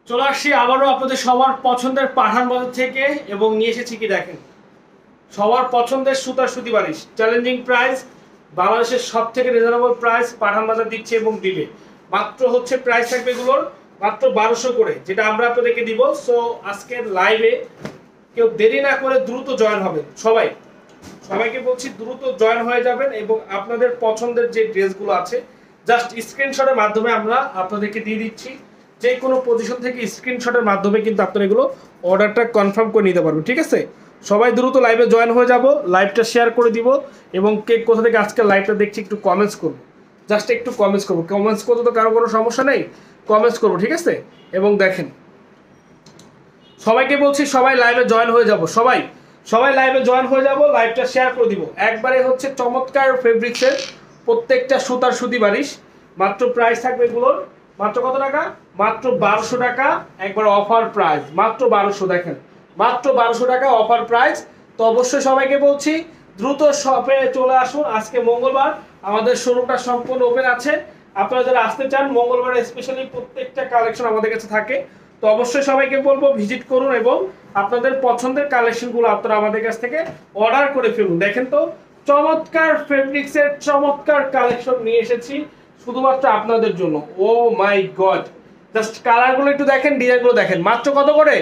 চলে আসছি আবারও আপনাদের সবার পছন্দের পাঠান বাজার থেকে এবং নিয়ে এসেছি কি দেখেন সবার পছন্দের সুতার সুতি বারিশ চ্যালেঞ্জিং প্রাইস বাংলাদেশের সব থেকে রিজনেবল প্রাইস পাঠান বাজার দিচ্ছে এবং দিবে মাত্র হচ্ছে প্রাইস থাকবে এগুলোর মাত্র 1200 করে যেটা আমরা আপনাদেরকে দিব। সো আজকের লাইভে কেউ দেরি না করে দ্রুত জয়েন হবেন সবাইকে বলছি দ্রুত জয়েন হয়ে যাবেন এবং আপনাদের পছন্দের যে ড্রেসগুলো আছে জাস্ট স্ক্রিনশটের মাধ্যমে আমরা আপনাদেরকে দিয়ে দিচ্ছি। যে কোনো পজিশন থেকে স্ক্রিনশটের মাধ্যমে কিন্তু আপনারা এগুলো অর্ডারটা কনফার্ম করে নিতে পারবেন। ঠিক আছে, সবাই দ্রুত লাইভে জয়েন হয়ে যাব, লাইভটা শেয়ার করে দিব এবং কে কোথা থেকে আজকে লাইভটা দেখছি একটু কমেন্টস করবো, জাস্ট একটু কমেন্টস করবো। কমেন্টস করতে তো কারো কোনো সমস্যা নেই, কমেন্টস করবো। ঠিক আছে, এবং দেখেন সবাইকে বলছি সবাই লাইভে জয়েন হয়ে যাব, সবাই লাইভে জয়েন হয়ে যাব, লাইভটা শেয়ার করে দিব। একবারে হচ্ছে চমৎকার ফেব্রিক্সের প্রত্যেকটা সুতার সুতি বারিশ, মাত্র প্রাইস থাকবে এগুলোর মাত্র কত টাকা, মাত্র 1200 টাকা, একবার অফার প্রাইস মাত্র 1200। দেখেন মাত্র 1200 টাকা অফার প্রাইস। তো অবশ্যই সবাইকে বলছি দ্রুত শপে চলে আসুন। আজকে মঙ্গলবার, আমাদের শোরুমটা সম্পূর্ণ ওপেন আছে। আপনারা যারা আসতে চান মঙ্গলবার স্পেশালি প্রত্যেকটা কালেকশন আমাদের কাছে থাকে। তো অবশ্যই সবাইকে বলবো ভিজিট করুন এবং আপনাদের পছন্দের কালেকশনগুলো আপনারা আমাদের কাছ থেকে অর্ডার করে ফেলুন। দেখেন তো চমৎকার ফেব্রিক্সের চমৎকার কালেকশন নিয়ে এসেছি শুধুমাত্র আপনাদের জন্য। ও মাই গড, জাস্ট কালারগুলো একটু দেখেন, ডিজাইনগুলো দেখেন। মাত্র কত করে,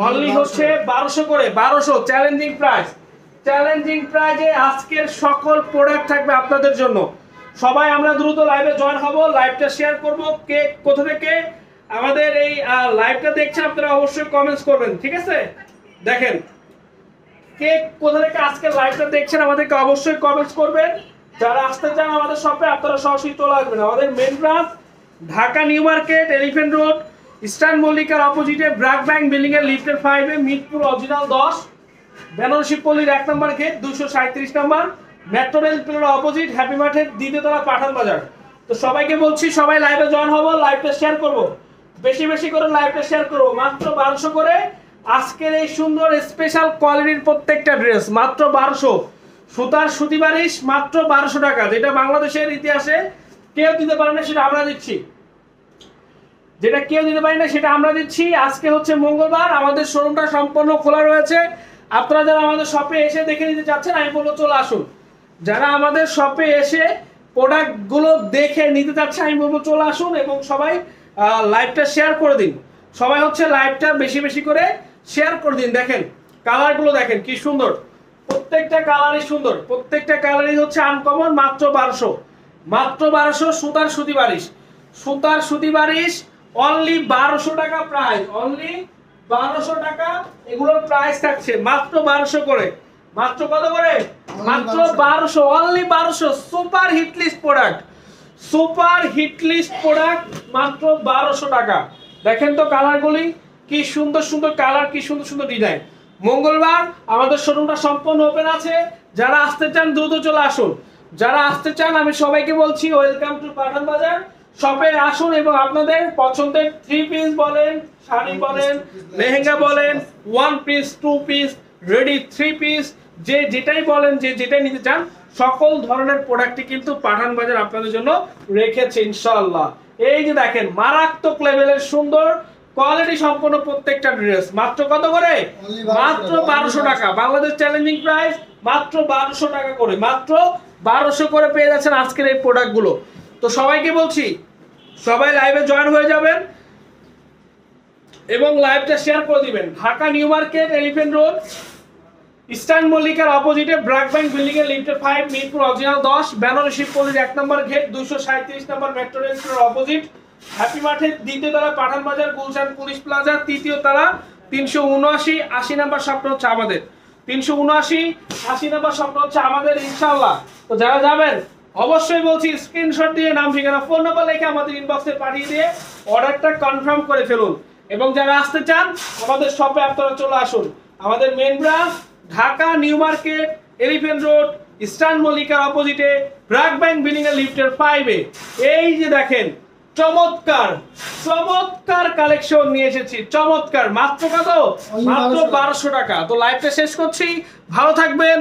অনলি হচ্ছে 1200 করে, 1200 চ্যালেঞ্জিং প্রাইস। চ্যালেঞ্জিং প্রাইজে আজকের সকল প্রোডাক্ট থাকবে আপনাদের জন্য। সবাই আমরা দ্রুত লাইভে জয়েন হব, লাইভটা শেয়ার করব। কে কোথা থেকে আমাদের এই লাইভটা দেখছেন আপনারা অবশ্যই কমেন্টস করবেন। ঠিক আছে, দেখেন কে কোথা থেকে আজকে লাইভটা দেখছেন আমাদেরকে অবশ্যই কমেন্টস করবেন। যারা আসতে চান আমাদের শপে আপনারা সরাসরি চলে আসবেন। আমাদের main branch Dhaka New Market, Elephant Road, Eastern মল্লিকার অপোজিটে ব্র্যাক ব্যাংক বিল্ডিং এর লিফটের 5 এ, মিরপুর অরিজিনাল 10, বেনারসি পল্লীর 1 নম্বর গেট 237 নম্বর, মেট্রো রেল প্লের অপোজিট, হ্যাপি মার্কেট দ্বিতীয় তলা, পাঠান বাজার। তো সবাইকে বলছি সবাই লাইভে জয়েন হবো, লাইভটা শেয়ার করব, বেশি বেশি করে লাইভটা শেয়ার করব। মাত্র 1200 করে আজকের এই সুন্দর স্পেশাল কোয়ালিটির প্রত্যেকটা ড্রেস মাত্র 1200। সুতার সুতি বারিশ মাত্র 1200 টাকা, যেটা বাংলাদেশের ইতিহাসে কেউ দিতে পারে না সেটা আমরা দিচ্ছি, যেটা কেউ দিতে পারি না সেটা আমরা দিচ্ছি। আজকে হচ্ছে মঙ্গলবার, আমাদের শোরুমটা সম্পূর্ণ খোলা রয়েছে। আপনারা যারা আমাদের শপে এসে দেখে নিতে চাচ্ছেন আমি বলবো চলে আসুন। যারা আমাদের শপে এসে প্রোডাক্টগুলো দেখে নিতে চাচ্ছে আমি বলবো চলে আসুন এবং সবাই লাইভটা শেয়ার করে দিন। সবাই হচ্ছে লাইভটা বেশি বেশি করে শেয়ার করে দিন। দেখেন কালারগুলো দেখেন কি সুন্দর, প্রত্যেকটা কালারই সুন্দর, প্রত্যেকটা কালারই হচ্ছে আনকমন। মাত্র 1200, মাত্র 1200 সুতার সুতি বারিশ, সুতার সুতি বারিশ অনলি 1200 টাকা প্রাইস, অনলি 1200 টাকা এগুলোর প্রাইস থাকছে মাত্র 1200 করে। মাত্র কত করে, মাত্র 1200, only 1200। Super hit list product, super hit list product মাত্র 1200 টাকা। দেখেন তো কালারগুলি কি সুন্দর সুন্দর কালার, কি সুন্দর সুন্দর ডিজাইন। মঙ্গলবার আমাদের শোরুমটা সম্পূর্ণ ওপেন আছে। যারা আসতে চান দ্রুত চলে আসুন। যারা আসতে চান আমি সবাইকে বলছি ওয়েলকাম টু পাঠান বাজার। শপে আসুন এবং আপনাদের পছন্দের 3 পিস বলেন, শাড়ি বলেন, লেহেঙ্গা বলেন, 1 পিস, 2 পিস, রেডি 3 পিস, যে যেটাই বলেন, যে যেটাই নিতে চান সকল ধরনের প্রোডাক্টই কিন্তু পাঠান বাজার আপনাদের জন্য রেখেছে ইনশাআল্লাহ। এই যে দেখেন মারাত্মক লেভেলের সুন্দর কোয়ালিটি সম্পন্ন প্রত্যেকটা ড্রেস মাত্র কত করে, মাত্র 1200 টাকা। বাংলাদেশ চ্যালেঞ্জিং প্রাইস মাত্র 1200 টাকা করে, মাত্র 1200 করে পেয়ে যাচ্ছেন আজকের এই প্রোডাক্টগুলো। তো সবাইকে বলছি সবাই লাইভে জয়েন হয়ে যাবেন এবং লাইভটা শেয়ার করে দিবেন। Dhaka New Market, Elephant Road, Eastern মল্লিকার অপোজিটে ব্র্যাক ব্যাংক বিল্ডিং এর লিফটের 5, মিরপুর অরিজিনাল 10, বেনারসি পল্লীর 1 নম্বর গেট 237 নম্বর, metro rail opposite, Happy Market দ্বিতীয় তলা, পাঠান বাজার, গুলশান পুলিশ প্লাজা তৃতীয় তলা, 379 80 নম্বর স্বপ্ন হচ্ছে আমাদের, 379 80 নম্বর স্বপ্ন হচ্ছে আমাদের ইনশাআল্লাহ। তো যারা যাবেন অবশ্যই বলছি স্ক্রিনশট দিয়ে নাম ঠিকানা ফোন নাম্বার লিখে আমাদের ইনবক্সে পাঠিয়ে দিয়ে অর্ডারটা কনফার্ম করে ফেলুন। এবং যারা আসতে চান আমাদের শপে আপনারা চলে আসুন। আমাদের main branch Dhaka New Market, Elephant Road, Eastern মল্লিকার অপোজিটে ব্র্যাক ব্যাংক বিল্ডিং এর লিফটের 5 এ। এই যে দেখেন চমৎকার চমৎকার কালেকশন নিয়ে এসেছি, চমৎকার। মাত্র কত, মাত্র 1200 টাকা। তো লাইভটা শেষ করছি, ভালো থাকবেন,